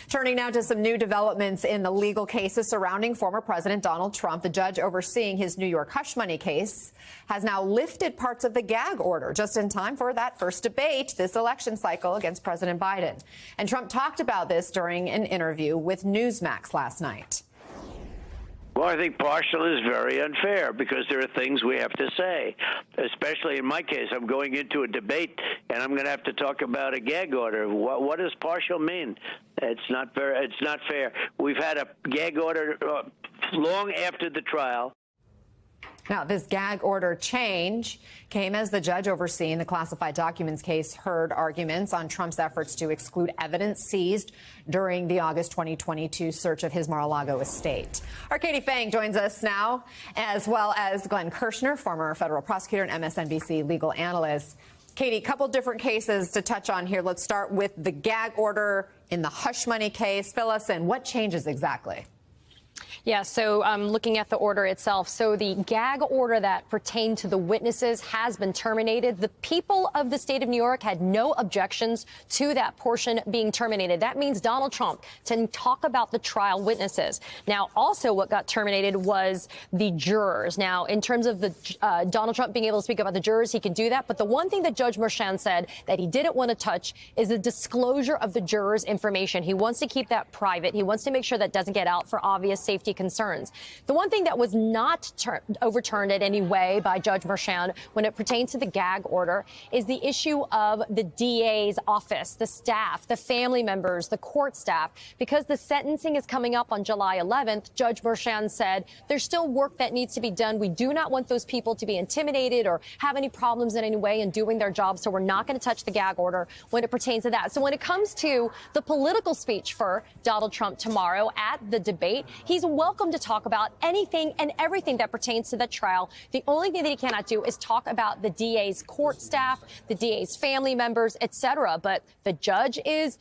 Turning now to some new developments in the legal cases surrounding former President Donald Trump. The judge overseeing his New York hush money case has now lifted parts of the gag order just in time for that first debate this election cycle against President Biden. And Trump talked about this during an interview with Newsmax last night. Well, I think partial is very unfair because there are things we have to say, especially in my case. I'm going into a debate, and I'm going to have to talk about a gag order. What does partial mean? It's not fair. It's not fair. We've had a gag order long after the trial. Now, this gag order change came as the judge overseeing the classified documents case heard arguments on Trump's efforts to exclude evidence seized during the August 2022 search of his Mar-a-Lago estate. Our Katie Phang joins us now, as well as Glenn Kirshner, former federal prosecutor and MSNBC legal analyst. Katie, a couple different cases to touch on here. Let's start with the gag order in the hush money case. Fill us in. What changes exactly? Yeah, so looking at the order itself, so the gag order that pertained to the witnesses has been terminated. The people of the state of New York had no objections to that portion being terminated. That means Donald Trump can talk about the trial witnesses. Now, also what got terminated was the jurors. Now, in terms of the Donald Trump being able to speak about the jurors, he can do that. But the one thing that Judge Merchan said that he didn't want to touch is the disclosure of the jurors' information. He wants to keep that private. He wants to make sure that doesn't get out for obvious safety concerns. The one thing that was not overturned in any way by Judge Merchan when it pertains to the gag order is the issue of the DA's office, the staff, the family members, the court staff. Because the sentencing is coming up on July 11th, Judge Merchan said there's still work that needs to be done. We do not want those people to be intimidated or have any problems in any way in doing their job, so we're not going to touch the gag order when it pertains to that. So when it comes to the political speech for Donald Trump tomorrow at the debate, he's welcome to talk about anything and everything that pertains to the trial. The only thing that he cannot do is talk about the DA's court staff, the DA's family members, etc. But the judge is,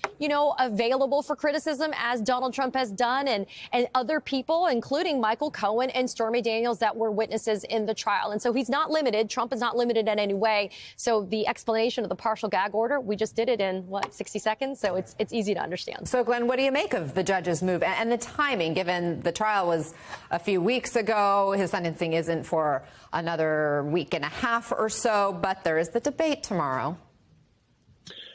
available for criticism, as Donald Trump has done, and other people, including Michael Cohen and Stormy Daniels, that were witnesses in the trial. And so he's not limited. Trump is not limited in any way. So the explanation of the partial gag order, we just did it in, 60 seconds? So it's easy to understand. So, Glenn, what do you make of the judge's move and the timing, given the trial was a few weeks ago? His sentencing isn't for another week and a half or so, but there is the debate tomorrow.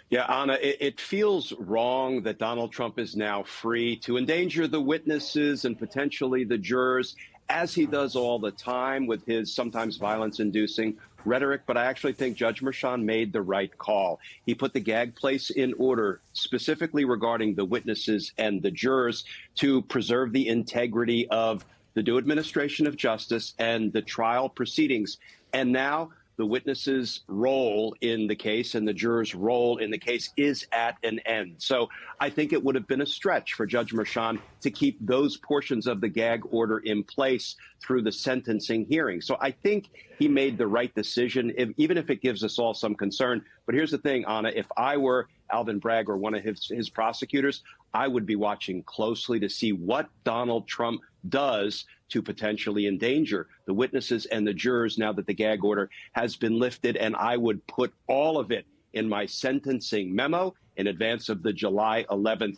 Yeah, Anna, it feels wrong that Donald Trump is now free to endanger the witnesses and potentially the jurors, as he does all the time with his sometimes violence-inducing rhetoric. But I actually think Judge Merchan made the right call. He put the gag place in order specifically regarding the witnesses and the jurors to preserve the integrity of the due administration of justice and the trial proceedings. And now the witnesses' role in the case and the jurors' role in the case is at an end. So I think it would have been a stretch for Judge Merchan to keep those portions of the gag order in place through the sentencing hearing. So I think he made the right decision, even if it gives us all some concern. But here's the thing, Anna, if I were Alvin Bragg or one of his prosecutors, I would be watching closely to see what Donald Trump does to potentially endanger the witnesses and the jurors now that the gag order has been lifted. And I would put all of it in my sentencing memo in advance of the July 11th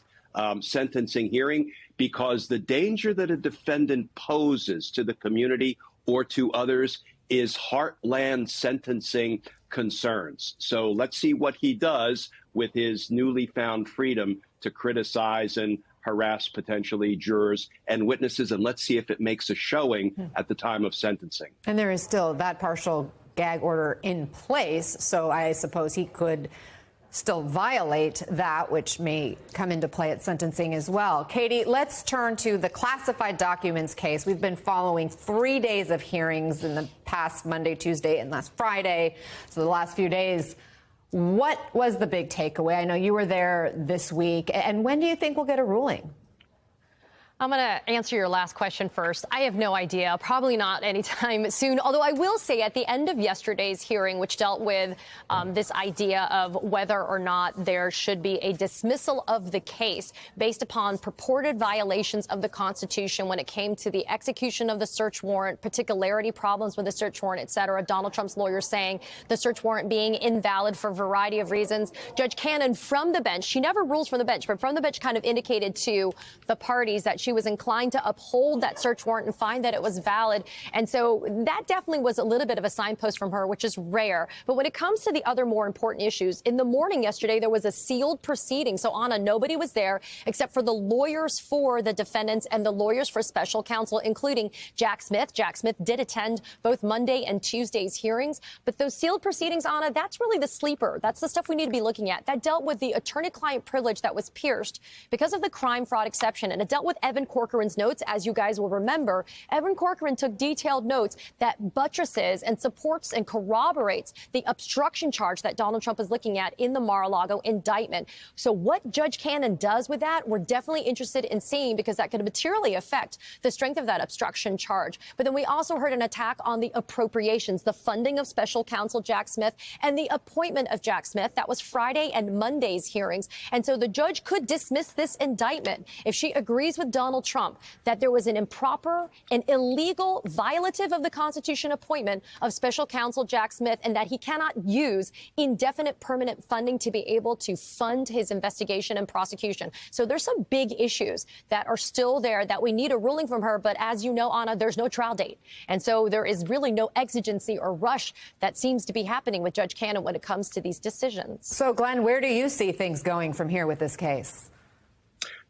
sentencing hearing, because the danger that a defendant poses to the community or to others is heartland sentencing concerns. So let's see what he does with his newly found freedom to criticize and harass potentially jurors and witnesses, and let's see if it makes a showing at the time of sentencing. And there is still that partial gag order in place, so I suppose he could still violate that, which may come into play at sentencing as well. Katie, let's turn to the classified documents case. We've been following 3 days of hearings in the past Monday, Tuesday, and last Friday, so the last few days. What was the big takeaway? I know you were there this week. And when do you think we'll get a ruling? I'm going to answer your last question first. I have no idea. Probably not anytime soon. Although I will say at the end of yesterday's hearing, which dealt with this idea of whether or not there should be a dismissal of the case based upon purported violations of the Constitution when it came to the execution of the search warrant, particularity problems with the search warrant, et cetera. Donald Trump's lawyers saying the search warrant being invalid for a variety of reasons. Judge Cannon from the bench, she never rules from the bench, but from the bench kind of indicated to the parties that she was inclined to uphold that search warrant and find that it was valid. And so that definitely was a little bit of a signpost from her, which is rare. But when it comes to the other more important issues, in the morning yesterday, there was a sealed proceeding. So, Anna, nobody was there except for the lawyers for the defendants and the lawyers for special counsel, including Jack Smith. Jack Smith did attend both Monday and Tuesday's hearings. But those sealed proceedings, Anna, that's really the sleeper. That's the stuff we need to be looking at. That dealt with the attorney-client privilege that was pierced because of the crime fraud exception. And it dealt with Evan Corcoran's notes. As you guys will remember, Evan Corcoran took detailed notes that buttresses and supports and corroborates the obstruction charge that Donald Trump is looking at in the Mar-a-Lago indictment. So what Judge Cannon does with that, we're definitely interested in seeing, because that could materially affect the strength of that obstruction charge. But then we also heard an attack on the appropriations, the funding of special counsel Jack Smith, and the appointment of Jack Smith. That was Friday and Monday's hearings. And so the judge could dismiss this indictment if she agrees with Donald Trump that there was an improper and illegal violative of the Constitution appointment of special counsel Jack Smith, and that he cannot use indefinite permanent funding to be able to fund his investigation and prosecution. So there's some big issues that are still there that we need a ruling from her. But as you know, Anna, there's no trial date. And so there is really no exigency or rush that seems to be happening with Judge Cannon when it comes to these decisions. So, Glenn, where do you see things going from here with this case?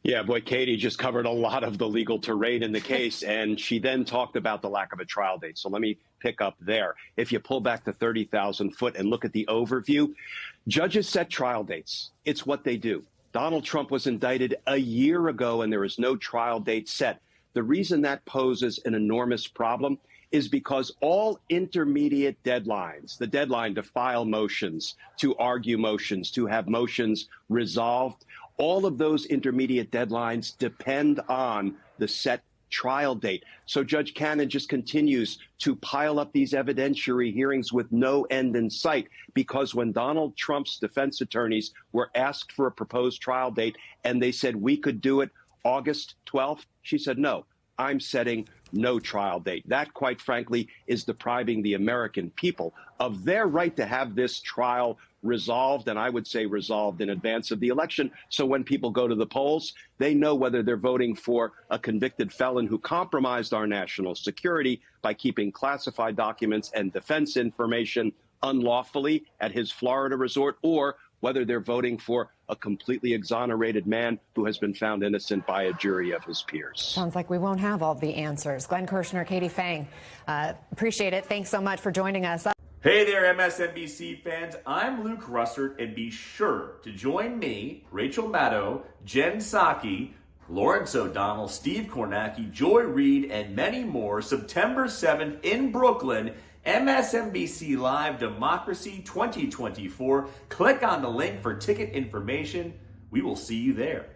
Yeah, boy, Katie just covered a lot of the legal terrain in the case, and she then talked about the lack of a trial date. So let me pick up there. If you pull back to 30,000 foot and look at the overview, judges set trial dates. It's what they do. Donald Trump was indicted a year ago, and there is no trial date set. The reason that poses an enormous problem is because all intermediate deadlines, the deadline to file motions, to argue motions, to have motions resolved, all of those intermediate deadlines depend on the set trial date. So Judge Cannon just continues to pile up these evidentiary hearings with no end in sight, because when Donald Trump's defense attorneys were asked for a proposed trial date and they said we could do it August 12th, she said, no, I'm setting no trial date. That, quite frankly, is depriving the American people of their right to have this trial resolved, and I would say resolved in advance of the election. So when people go to the polls, they know whether they're voting for a convicted felon who compromised our national security by keeping classified documents and defense information unlawfully at his Florida resort, or whether they're voting for a completely exonerated man who has been found innocent by a jury of his peers. Sounds like we won't have all the answers. Glenn Kirshner, Katie Phang, appreciate it. Thanks so much for joining us. Hey there, MSNBC fans. I'm Luke Russert, and be sure to join me, Rachel Maddow, Jen Psaki, Lawrence O'Donnell, Steve Kornacki, Joy Reid, and many more September 7th in Brooklyn, MSNBC Live Democracy 2024. Click on the link for ticket information. We will see you there.